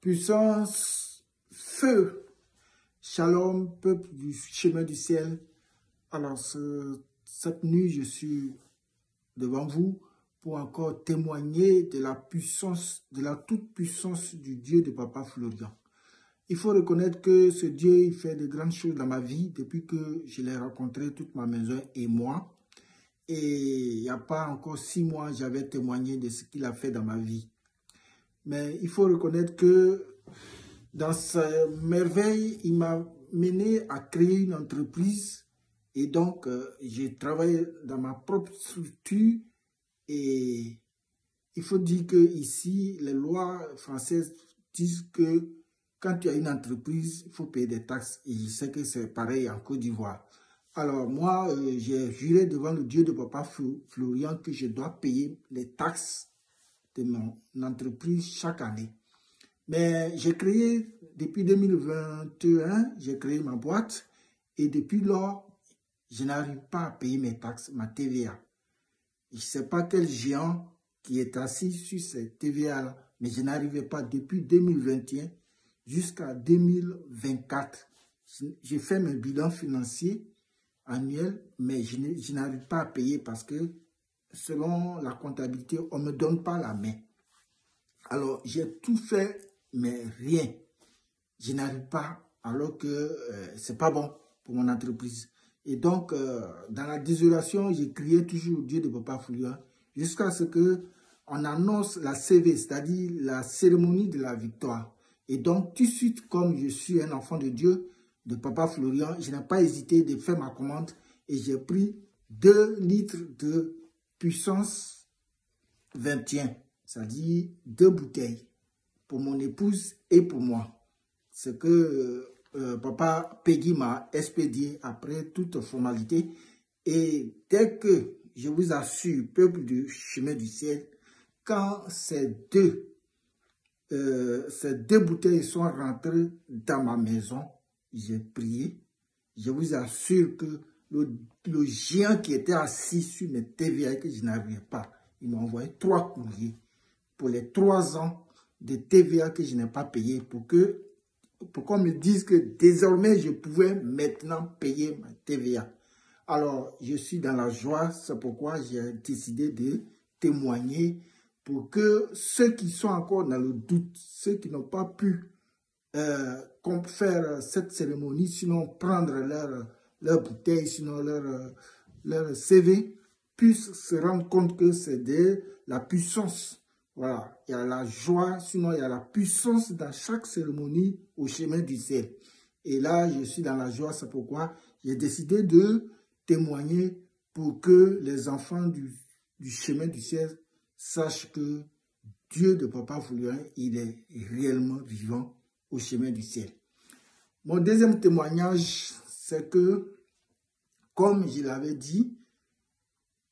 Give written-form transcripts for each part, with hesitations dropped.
Puissance, feu, shalom, peuple du chemin du ciel. Alors, cette nuit, je suis devant vous pour encore témoigner de la puissance, de la toute-puissance du Dieu de Papa Florian. Il faut reconnaître que ce Dieu, il fait de grandes choses dans ma vie depuis que je l'ai rencontré, toute ma maison et moi. Et il n'y a pas encore 6 mois, j'avais témoigné de ce qu'il a fait dans ma vie. Mais il faut reconnaître que dans sa merveille, il m'a mené à créer une entreprise. Et donc, j'ai travaillé dans ma propre structure. Et il faut dire que ici, les lois françaises disent que quand tu as une entreprise, il faut payer des taxes. Et je sais que c'est pareil en Côte d'Ivoire. Alors moi, j'ai juré devant le Dieu de Papa Florian que je dois payer les taxes de mon entreprise chaque année. Mais j'ai créé, depuis 2021, j'ai créé ma boîte et depuis lors, je n'arrive pas à payer mes taxes, ma TVA. Je ne sais pas quel géant qui est assis sur cette TVA-là, mais je n'arrivais pas depuis 2021 jusqu'à 2024. J'ai fait mes bilans financiers annuels, mais je n'arrive pas à payer parce que selon la comptabilité, on ne me donne pas la main. Alors, j'ai tout fait, mais rien. Je n'arrive pas, alors que c'est pas bon pour mon entreprise. Et donc, dans la désolation, j'ai crié toujours au Dieu de Papa Florian jusqu'à ce qu'on annonce la CV, c'est-à-dire la cérémonie de la victoire. Et donc, tout de suite, comme je suis un enfant de Dieu, de Papa Florian, je n'ai pas hésité de faire ma commande et j'ai pris 2 litres de puissance 21, c'est-à-dire 2 bouteilles pour mon épouse et pour moi. Ce que Papa Peggy m'a expédié après toute formalité. Et dès que, je vous assure, peuple du chemin du ciel, quand ces deux bouteilles sont rentrées dans ma maison, j'ai prié. Je vous assure que le géant qui était assis sur mes TVA que je n'arrivais pas, il m'a envoyé 3 courriers pour les 3 ans de TVA que je n'ai pas payé pour qu'on me dise que désormais je pouvais maintenant payer ma TVA. Alors, je suis dans la joie, c'est pourquoi j'ai décidé de témoigner pour que ceux qui sont encore dans le doute, ceux qui n'ont pas pu faire cette cérémonie, sinon prendre leur bouteille, sinon leur CV, puissent se rendre compte que c'est de la puissance. Voilà, il y a la joie, sinon il y a la puissance dans chaque cérémonie au chemin du ciel. Et là, je suis dans la joie, c'est pourquoi j'ai décidé de témoigner pour que les enfants du chemin du ciel sachent que Dieu de Papa Florian, il est réellement vivant au chemin du ciel. Mon deuxième témoignage, c'est que, comme je l'avais dit,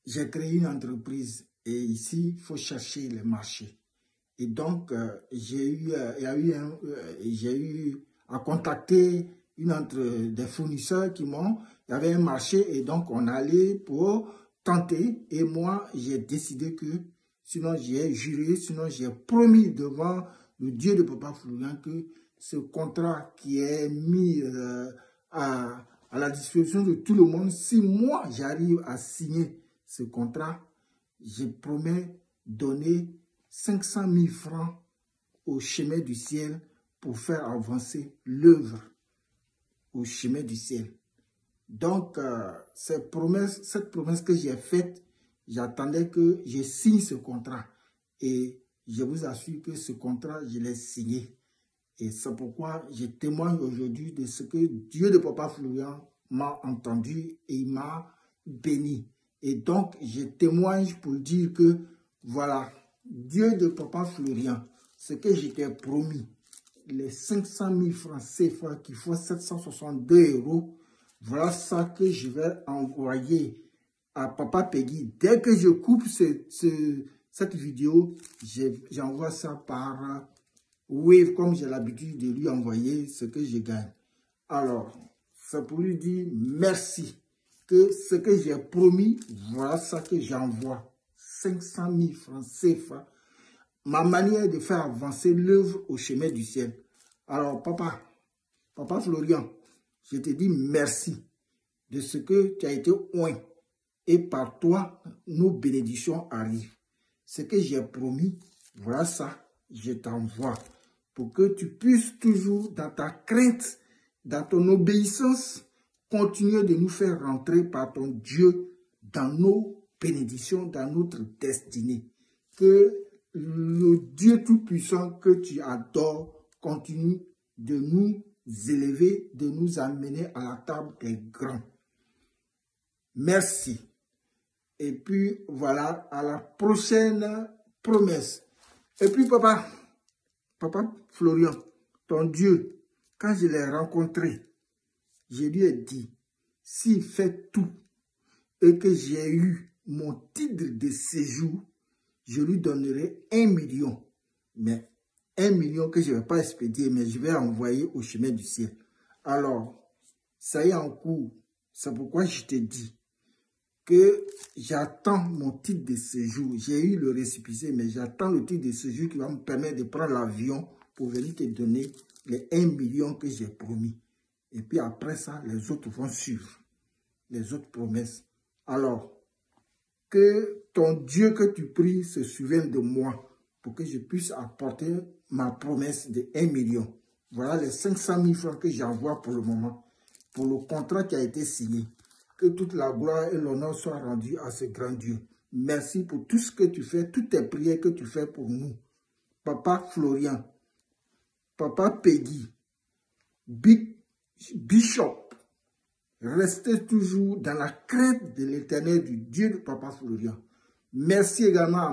j'ai créé une entreprise et ici, il faut chercher les marchés. Et donc, j'ai eu à contacter des fournisseurs qui m'ont... Il y avait un marché et donc on allait pour tenter. Et moi, j'ai décidé que, sinon j'ai juré, sinon j'ai promis devant le Dieu de Papa Florian que ce contrat qui est mis à la disposition de tout le monde, si moi j'arrive à signer ce contrat, je promets donner 500 000 francs au chemin du ciel pour faire avancer l'œuvre au chemin du ciel. Donc, cette promesse que j'ai faite, j'attendais que je signe ce contrat. Et je vous assure que ce contrat, je l'ai signé. Et c'est pourquoi je témoigne aujourd'hui de ce que Dieu de Papa Florian m'a entendu et il m'a béni. Et donc, je témoigne pour dire que, voilà, Dieu de Papa Florian, ce que je t'ai promis, les 500 000 francs CFA qui font 762 €, voilà ça que je vais envoyer à Papa Peggy. Dès que je coupe cette vidéo, j'envoie ça par Wave, comme j'ai l'habitude de lui envoyer ce que je gagne. Alors, c'est pour lui dire merci. Que ce que j'ai promis, voilà ça que j'envoie. 500 000 francs CFA ma manière de faire avancer l'œuvre au chemin du ciel. Alors, papa Florian, je te dis merci de ce que tu as été oint. Et par toi, nos bénédictions arrivent. Ce que j'ai promis, voilà ça, je t'envoie. Pour que tu puisses toujours, dans ta crainte, dans ton obéissance, continuer de nous faire rentrer par ton Dieu dans nos bénédictions, dans notre destinée. Que le Dieu Tout-Puissant que tu adores continue de nous élever, de nous amener à la table des grands. Merci. Et puis, voilà, à la prochaine promesse. Et puis, papa Florian, ton Dieu, quand je l'ai rencontré, je lui ai dit, s'il fait tout et que j'ai eu mon titre de séjour, je lui donnerai 1 million. Mais 1 million que je ne vais pas expédier, mais je vais envoyer au chemin du ciel. Alors, ça y est en cours. C'est pourquoi je te dis que j'attends mon titre de séjour. J'ai eu le récépissé, mais j'attends le titre de séjour qui va me permettre de prendre l'avion pour venir te donner les 1 million que j'ai promis. Et puis après ça, les autres vont suivre. Les autres promesses. Alors, que ton Dieu que tu pries se souvienne de moi pour que je puisse apporter ma promesse de 1 million. Voilà les 500 000 francs que j'envoie pour le moment, pour le contrat qui a été signé. Que toute la gloire et l'honneur soient rendus à ce grand Dieu. Merci pour tout ce que tu fais, toutes tes prières que tu fais pour nous. Papa Florian, Papa Peggy, Bishop, restez toujours dans la crainte de l'Éternel, du Dieu de Papa Florian. Merci également à